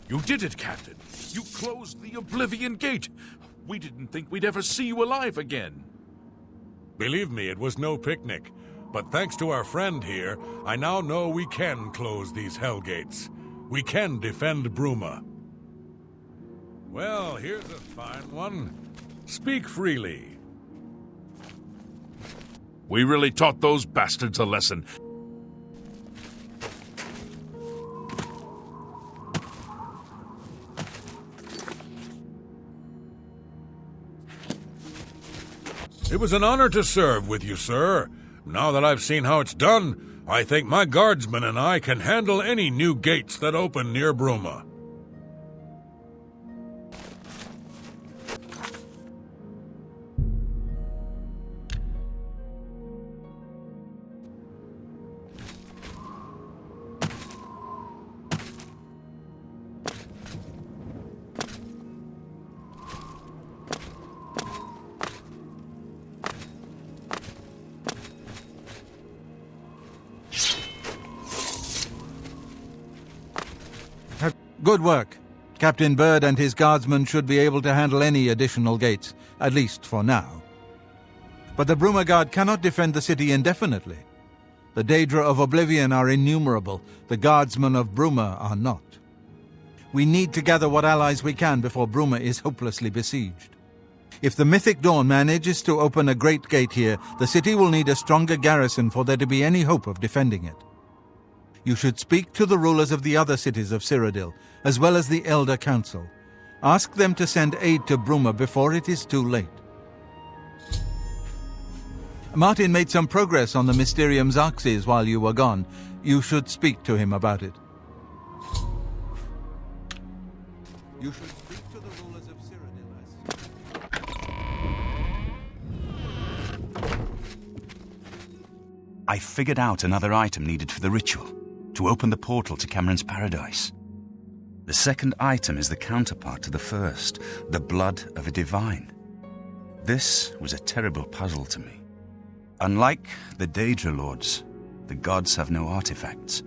You did it, Captain. You closed the Oblivion Gate. We didn't think we'd ever see you alive again. Believe me, it was no picnic. But thanks to our friend here, I now know we can close these hell gates. We can defend Bruma. Well, here's a fine one. Speak freely. We really taught those bastards a lesson. It was an honor to serve with you, sir. Now that I've seen how it's done, I think my guardsmen and I can handle any new gates that open near Bruma. Good work. Captain Bird and his guardsmen should be able to handle any additional gates, at least for now. But the Bruma Guard cannot defend the city indefinitely. The Daedra of Oblivion are innumerable, the guardsmen of Bruma are not. We need to gather what allies we can before Bruma is hopelessly besieged. If the Mythic Dawn manages to open a great gate here, the city will need a stronger garrison for there to be any hope of defending it. You should speak to the rulers of the other cities of Cyrodiil, as well as the Elder Council. Ask them to send aid to Bruma before it is too late. Martin made some progress on the Mysterium Xarxes while you were gone. You should speak to him about it. You should speak to the rulers of Cyrodiil. I figured out another item needed for the ritual, to open the portal to Cameron's paradise. The second item is the counterpart to the first, the blood of a divine. This was a terrible puzzle to me. Unlike the Daedra Lords, the gods have no artifacts,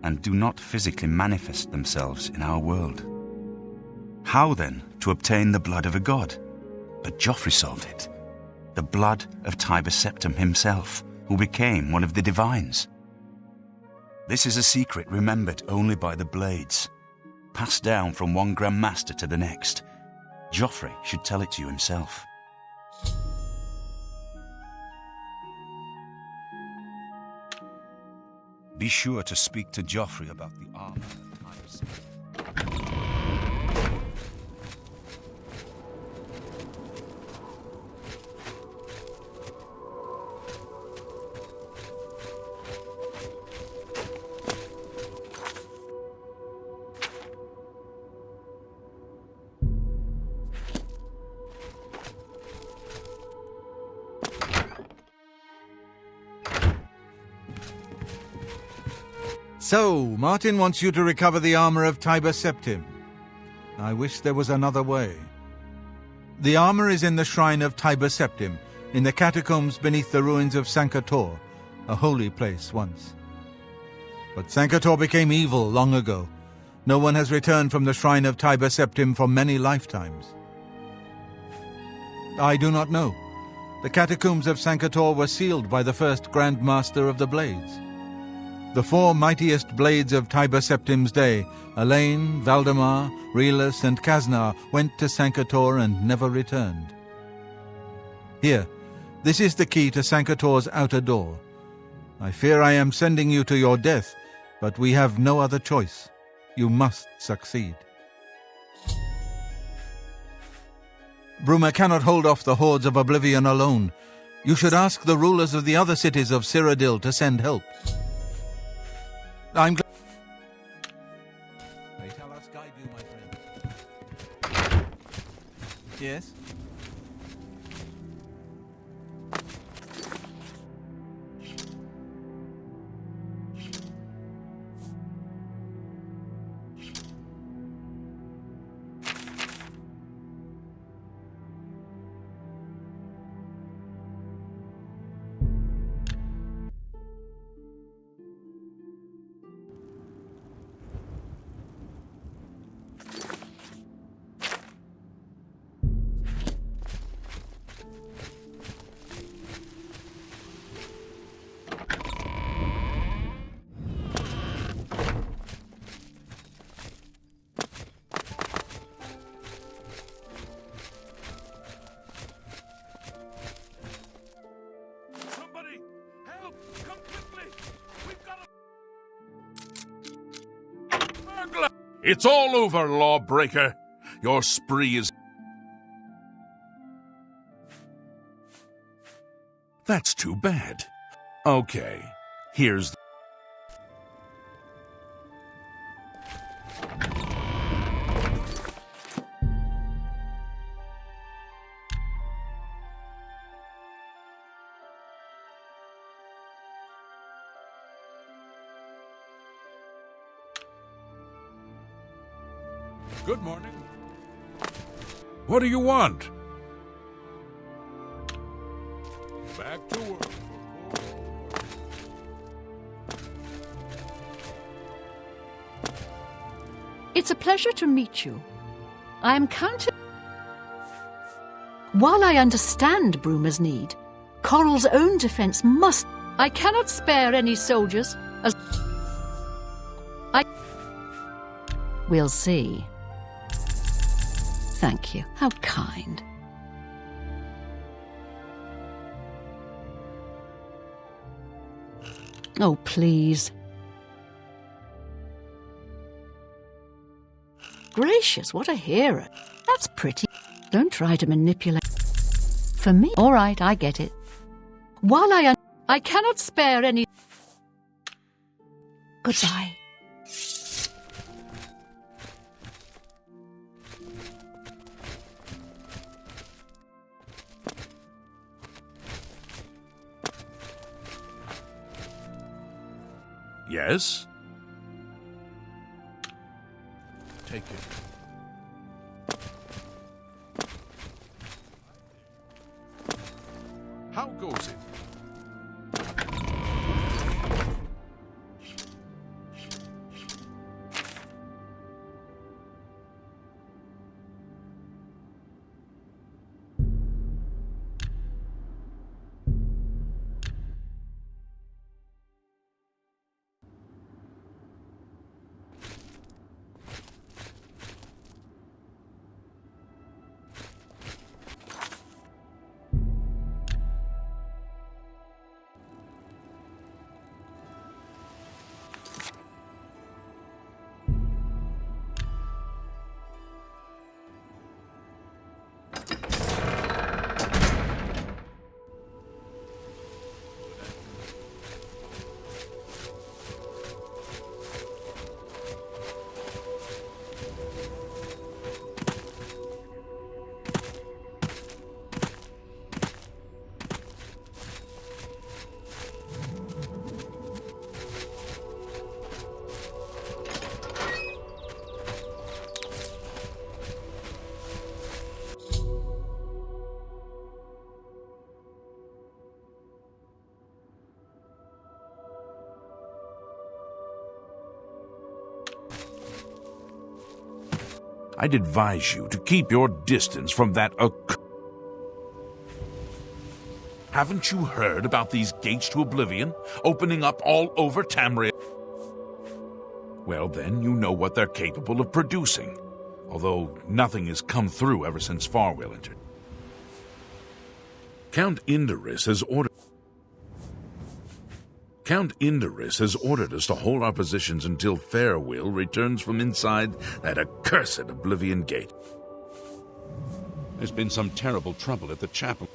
and do not physically manifest themselves in our world. How then to obtain the blood of a god? But Joffrey solved it. The blood of Tiber Septim himself, who became one of the divines. This is a secret remembered only by the Blades, passed down from one Grand Master to the next. Joffrey should tell it to you himself. Be sure to speak to Joffrey about the armor of Tiber Septim. So, Martin wants you to recover the armor of Tiber Septim. I wish there was another way. The armor is in the shrine of Tiber Septim, in the catacombs beneath the ruins of Sankator, a holy place once. But Sankator became evil long ago. No one has returned from the shrine of Tiber Septim for many lifetimes. I do not know. The catacombs of Sankator were sealed by the first Grand Master of the Blades. The four mightiest blades of Tiber Septim's day, Elaine, Valdemar, Relus, and Kaznar, went to Sankator and never returned. Here, this is the key to Sankator's outer door. I fear I am sending you to your death, but we have no other choice. You must succeed. Bruma cannot hold off the hordes of Oblivion alone. You should ask the rulers of the other cities of Cyrodiil to send help. I'm glad. May tell us guide you, my friend. Yes? Come quickly! We've got a burglar! It's all over, lawbreaker. Your spree is... That's too bad. Okay, here's... Good morning. What do you want? Back to work. It's a pleasure to meet you. I am counting... While I understand Bruma's need, Coral's own defense must... I cannot spare any soldiers, as... We'll see. Thank you. How kind. Oh, please. Gracious, what a hero. That's pretty. Don't try to manipulate. For me, all right, I get it. While I cannot spare any... Goodbye. Yes? Take it. How goes it? I'd advise you to keep your distance from that Haven't you heard about these gates to Oblivion opening up all over Tamriel? Well, then you know what they're capable of producing, although nothing has come through ever since Farwell entered. Count Indorus has ordered us to hold our positions until Farewell returns from inside that accursed Oblivion Gate. There's been some terrible trouble at the chapel.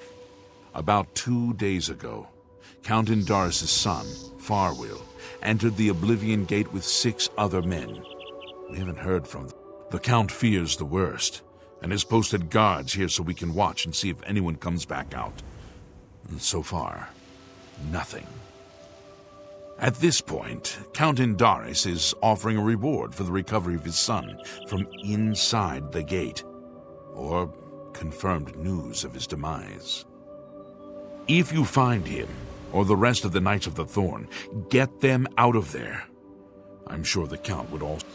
About 2 days ago, Count Indorus' son, Farwell, entered the Oblivion Gate with 6 other men. We haven't heard from them. The Count fears the worst, and has posted guards here so we can watch and see if anyone comes back out. And so far, nothing. At this point, Count Indorus is offering a reward for the recovery of his son from inside the gate, or confirmed news of his demise. If you find him, or the rest of the Knights of the Thorn, get them out of there. I'm sure the Count would also...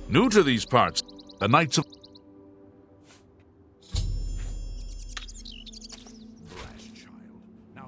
New to these parts, the Knights of... Brass child. Now...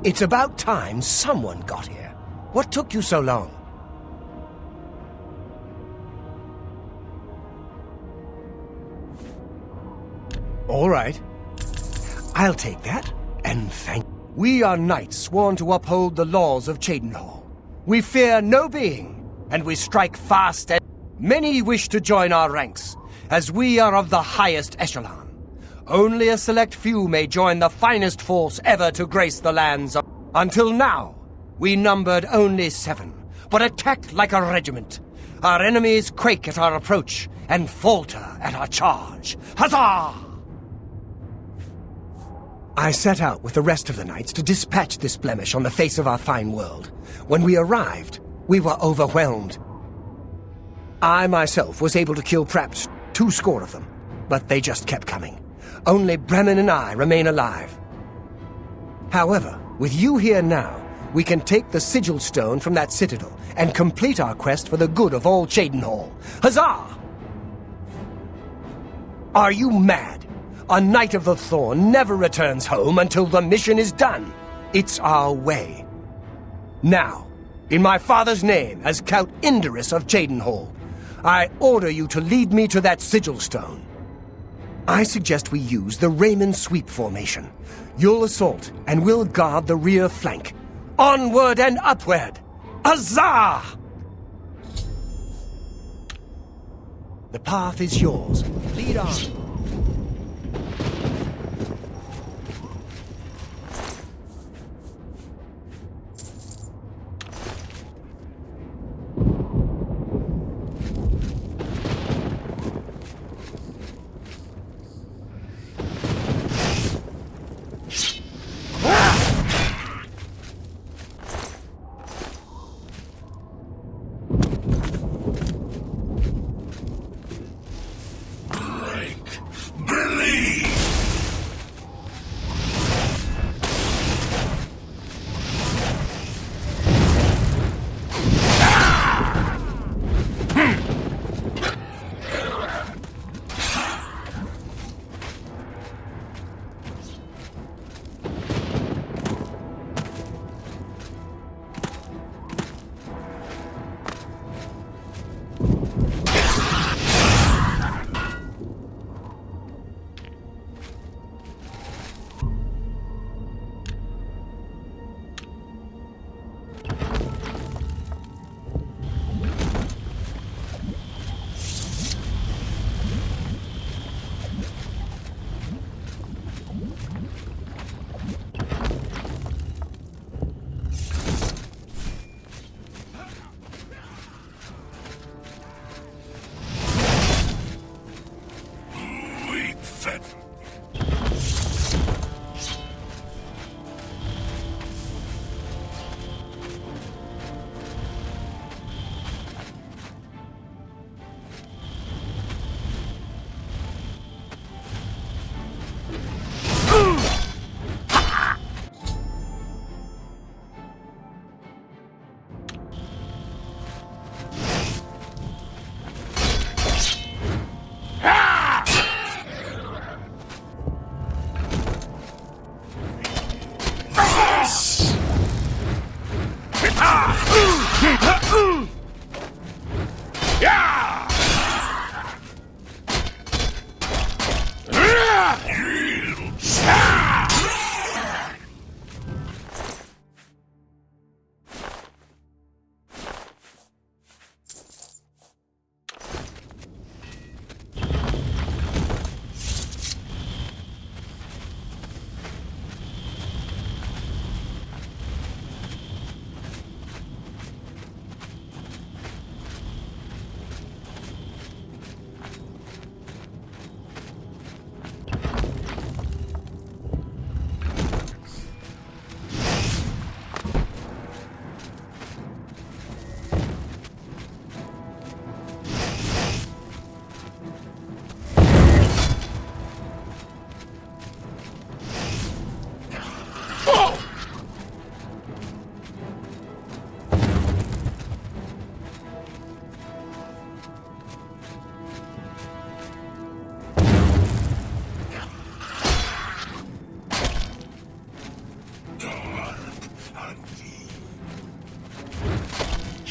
It's about time someone got here. What took you so long? All right. I'll take that, and thank you. We are knights sworn to uphold the laws of Cheydinhal. We fear no being, and we strike fast and... Many wish to join our ranks, as we are of the highest echelon. Only a select few may join the finest force ever to grace the lands of... Until now, we numbered only 7, but attacked like a regiment. Our enemies quake at our approach, and falter at our charge. Huzzah! I set out with the rest of the knights to dispatch this blemish on the face of our fine world. When we arrived, we were overwhelmed. I myself was able to kill perhaps 20 of them, but they just kept coming. Only Bremen and I remain alive. However, with you here now, we can take the sigil stone from that citadel and complete our quest for the good of all Cheydinhal. Huzzah! Are you mad? A Knight of the Thorn never returns home until the mission is done. It's our way. Now, in my father's name, as Count Indorus of Cheydinhal, I order you to lead me to that sigil stone. I suggest we use the Raymond sweep formation. You'll assault, and we'll guard the rear flank. Onward and upward! Huzzah! The path is yours. Lead on.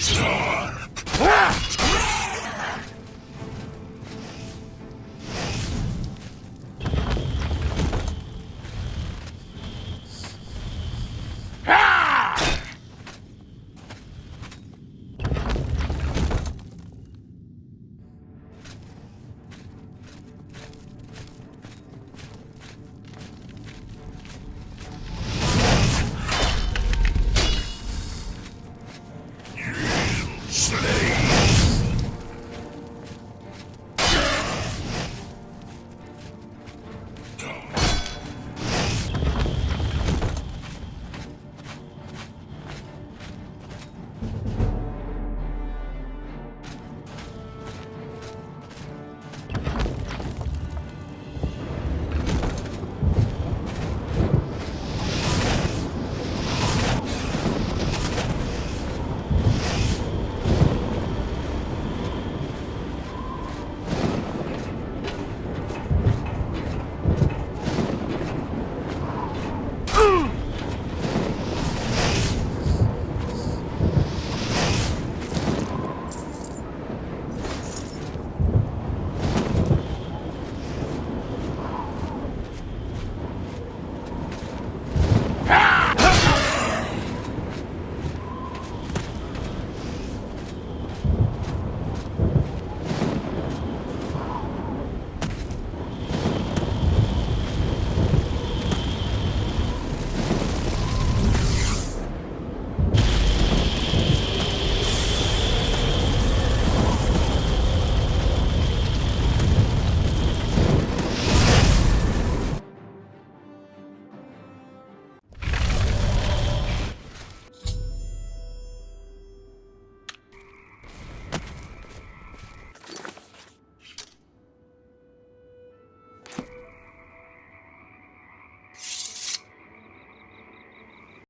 Die!